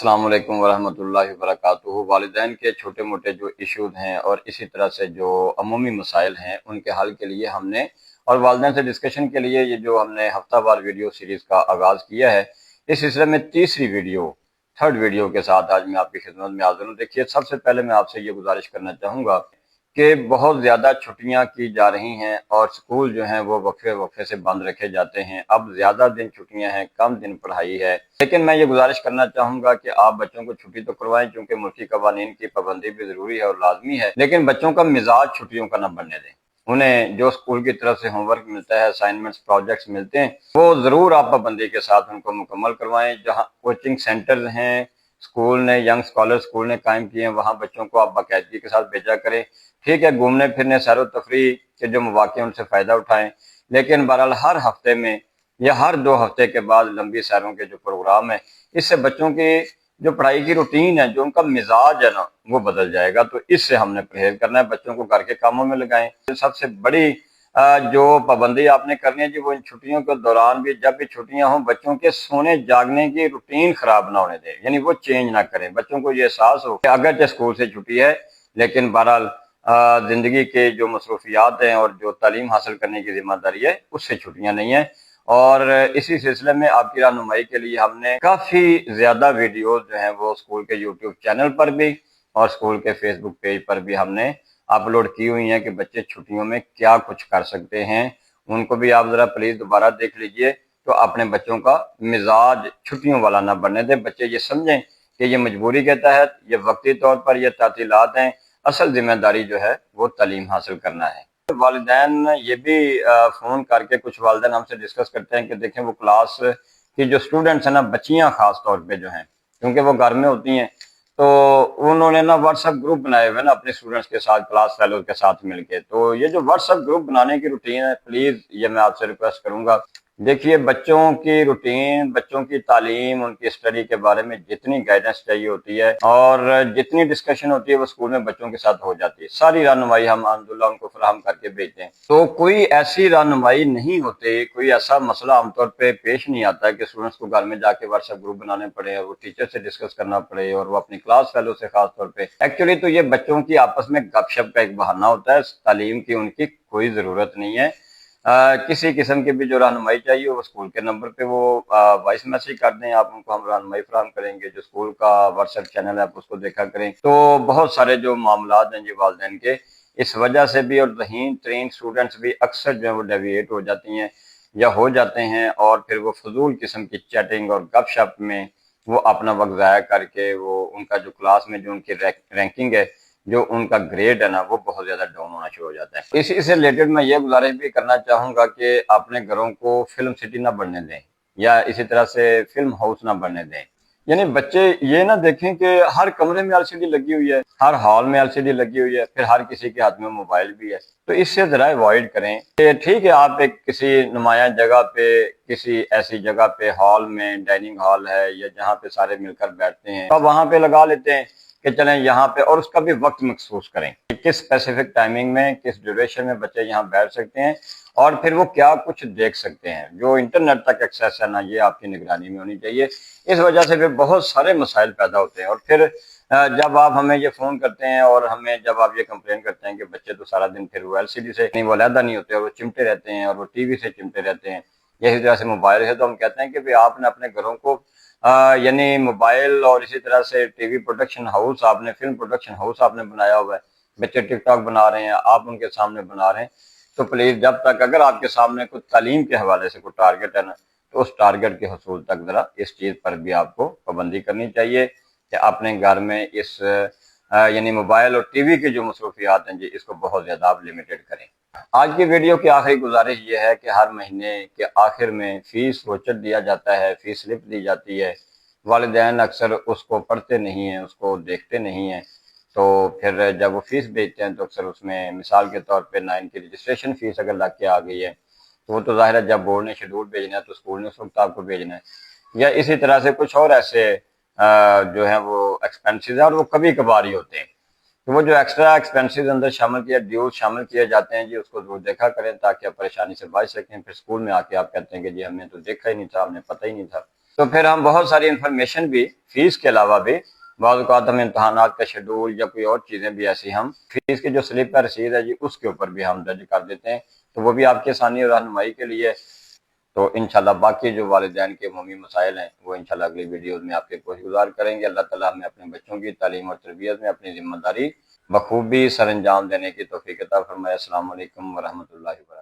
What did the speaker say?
अस्सलाम वालेकुम वरहमतुल्लाहि वबरकातुहू। वालिदैन के छोटे मोटे जो इश्यूज हैं और इसी तरह से जो अमूमी मसाइल हैं उनके हल के लिए हमने और वालिदैन से डिस्कशन के लिए ये जो हमने हफ्तावार वीडियो सीरीज़ का आगाज़ किया है, इस सिलसिले में थर्ड वीडियो के साथ आज मैं आपकी खिदमत में हाज़िर हूँ। देखिए, सबसे पहले मैं आपसे ये गुजारिश करना चाहूँगा कि बहुत ज़्यादा छुट्टियां की जा रही हैं और स्कूल जो हैं वो वक्फे वक्फे से बंद रखे जाते हैं। अब ज़्यादा दिन छुट्टियां हैं, कम दिन पढ़ाई है, लेकिन मैं ये गुजारिश करना चाहूँगा कि आप बच्चों को छुट्टी तो करवाएं, क्योंकि मुल्की कवानीन की पाबंदी भी ज़रूरी है और लाजमी है, लेकिन बच्चों का मिजाज छुट्टियों का न बनने दें। उन्हें जो स्कूल की तरफ से होमवर्क मिलता है, असाइनमेंट्स, प्रोजेक्ट्स मिलते हैं, वो ज़रूर आप पाबंदी के साथ उनको मुकम्मल करवाएं। जहाँ कोचिंग सेंटर्स हैं, स्कूल ने, यंग स्कॉलर स्कूल ने कायम किए हैं, वहाँ बच्चों को आप बाकायदगी के साथ भेजा करें। ठीक है, घूमने फिरने, सैर तफरी के जो मौके उनसे फ़ायदा उठाएं, लेकिन बहरहाल हर हफ्ते में या हर 2 हफ्ते के बाद लंबी सैरों के जो प्रोग्राम है, इससे बच्चों की जो पढ़ाई की रूटीन है, जो उनका मिजाज है ना, वो बदल जाएगा। तो इससे हमने परहेज करना है, बच्चों को घर के कामों में लगाएं। सबसे बड़ी जो पाबंदी आपने करनी है जी, वो इन छुट्टियों के दौरान भी, जब भी छुट्टियां हों, बच्चों के सोने जागने की रूटीन खराब ना होने दें, यानी वो चेंज ना करें। बच्चों को ये एहसास हो कि अगरचे स्कूल से छुट्टी है, लेकिन बहरहाल जिंदगी के जो मसरूफियात हैं और जो तालीम हासिल करने की जिम्मेदारी है, उससे छुट्टियां नहीं है। और इसी सिलसिले में आपकी रहनुमाई के लिए हमने काफ़ी ज़्यादा वीडियोज़ जो हैं वो स्कूल के यूट्यूब चैनल पर भी और स्कूल के फेसबुक पेज पर भी हमने अपलोड की हुई हैं कि बच्चे छुट्टियों में क्या कुछ कर सकते हैं। उनको भी आप ज़रा प्लीज़ दोबारा देख लीजिए, तो अपने बच्चों का मिजाज छुट्टियों वाला ना बनने दें। बच्चे ये समझें कि ये मजबूरी के तहत, ये वक्ती तौर पर ये तातीलात हैं, असल जिम्मेदारी जो है वो तालीम हासिल करना है। वालिदैन ये भी फ़ोन करके कुछ वालिदैन हमसे डिस्कस करते हैं कि देखें, वो क्लास की जो स्टूडेंट्स हैं ना, बच्चियां ख़ास तौर पे जो हैं, क्योंकि वो घर में होती हैं, तो उन्होंने ना व्हाट्सएप ग्रुप बनाए हुए ना अपने स्टूडेंट्स के साथ, क्लास फेलोज के साथ मिलके। तो ये जो व्हाट्सएप ग्रुप बनाने की रूटीन है, प्लीज़ ये मैं आपसे रिक्वेस्ट करूंगा। देखिए, बच्चों की रूटीन, बच्चों की तालीम, उनकी स्टडी के बारे में जितनी गाइडेंस चाहिए होती है और जितनी डिस्कशन होती है, वो स्कूल में बच्चों के साथ हो जाती है। सारी रहनुमाई हम अल्हम्दुलिल्लाह उनको फराहम करके भेजते हैं। तो कोई ऐसी रहनुमाई नहीं होती, कोई ऐसा मसला आमतौर पे पेश नहीं आता कि स्टूडेंट्स को घर में जाके व्हाट्सएप ग्रुप बनाने पड़े और वो टीचर से डिस्कस करना पड़े और वो अपनी क्लास फेलो से खास तौर पे। एक्चुअली तो ये बच्चों की आपस में गपशप का एक बहाना होता है, तालीम की उनकी कोई ज़रूरत नहीं है। किसी किस्म की भी जो रहनुमाई चाहिए वो स्कूल के नंबर पे वो वॉइस मैसेज कर दें, आप उनको हम रहनुमाई फराहम करेंगे। जो स्कूल का व्हाट्सएप चैनल है, आप उसको देखा करें। तो बहुत सारे जो मामलात हैं जी वालिदैन के, इस वजह से भी, और ज़हीन तरीन स्टूडेंट्स भी अक्सर जो है वो डेविएट हो जाती हैं या हो जाते हैं, और फिर वो फजूल किस्म की चैटिंग और गपशप में वो अपना वक्त ज़ाया करके, वो उनका जो क्लास में जो उनकी रैंकिंग है, जो उनका ग्रेड है ना, वो बहुत ज्यादा डाउन होना शुरू हो जाता है। इसी से रिलेटेड मैं ये गुजारिश भी करना चाहूंगा कि अपने घरों को फिल्म सिटी ना बनने दें, या इसी तरह से फिल्म हाउस ना बनने दें। यानी बच्चे ये ना देखें कि हर कमरे में एलसीडी लगी हुई है, हर हॉल में एलसीडी लगी हुई है, फिर हर किसी के हाथ में मोबाइल भी है। तो इससे जरा अवॉइड करें कि ठीक है, आप एक किसी नुमाया जगह पे, किसी ऐसी जगह पे, हॉल में, डाइनिंग हॉल है या जहाँ पे सारे मिलकर बैठते हैं, तो वहां पे लगा लेते हैं कि चलें यहाँ पे, और उसका भी वक्त महसूस करें कि किस स्पेसिफिक टाइमिंग में, किस ड्यूरेशन में बच्चे यहाँ बैठ सकते हैं और फिर वो क्या कुछ देख सकते हैं। जो इंटरनेट तक एक्सेस है ना, ये आपकी निगरानी में होनी चाहिए। इस वजह से फिर बहुत सारे मसाइल पैदा होते हैं। और फिर जब आप हमें ये फ़ोन करते हैं और हमें जब आप ये कंप्लेन करते हैं कि बच्चे तो सारा दिन फिर वो एलसीडी से नहीं, वो अलहदा नहीं होते और वो चिमटे रहते हैं और वो टीवी से चिमटे रहते हैं, यही तरह से मोबाइल है, तो हम कहते हैं कि भाई आपने अपने घरों को यानी मोबाइल और इसी तरह से टीवी प्रोडक्शन हाउस, आपने फिल्म प्रोडक्शन हाउस आपने बनाया हुआ है। बच्चे टिकटॉक बना रहे हैं, आप उनके सामने बना रहे हैं, तो प्लीज़ जब तक, अगर आपके सामने कुछ तालीम के हवाले से कोई टारगेट है ना, तो उस टारगेट के हसूल तक ज़रा इस चीज़ पर भी आपको पाबंदी करनी चाहिए कि अपने घर में इस यानी मोबाइल और टीवी की जो मसरूफियात हैं जी, इसको बहुत ज़्यादा आप लिमिटेड करें। आज की वीडियो की आखिरी गुजारिश ये है कि हर महीने के आखिर में फ़ीस वोचर दिया जाता है, फ़ीस स्लिप दी जाती है। वालिदैन अक्सर उसको पढ़ते नहीं हैं, उसको देखते नहीं हैं, तो फिर जब वो फ़ीस भेजते हैं तो अक्सर उसमें मिसाल के तौर पे 9 की रजिस्ट्रेशन फ़ीस अगर लग के आ गई है, तो वो तो ज़ाहिर है जब बोर्ड ने शेड्यूल भेजना है तो स्कूल ने उस वक्त आपको भेजना है। या इसी तरह से कुछ और ऐसे जो है वो एक्सपेंसेस हैं, और वो कभी कभार ही होते हैं। तो वो जो एक्स्ट्रा एक्सपेंसेस अंदर शामिल किया, ड्यूज शामिल किए जाते हैं जी, उसको जरूर देखा करें ताकि आप परेशानी से बच सकें। फिर स्कूल में आके आप कहते हैं कि जी हमने तो देखा ही नहीं था, हमें पता ही नहीं था। تو پھر ہم بہت ساری انفارمیشن بھی فیس کے علاوہ بھی بعض اوقات ہم امتحانات کا شیڈول یا کوئی اور چیزیں بھی ایسی ہم فیس کی جو سلپ کا رسید ہے جی اس کے اوپر بھی ہم درج کر دیتے ہیں، تو وہ بھی آپ کی آسانی اور رہنمائی کے لیے۔ تو انشاءاللہ باقی جو والدین کے عمومی مسائل ہیں وہ انشاءاللہ اگلی ویڈیوز میں آپ کے کوشش گزار کریں گے۔ اللہ تعالیٰ ہمیں اپنے بچوں کی تعلیم اور تربیت میں اپنی ذمہ داری بخوبی سر انجام دینے کی توفیق عطا فرمائے۔ السلام علیکم ورحمۃ اللہ وبرکاتہ۔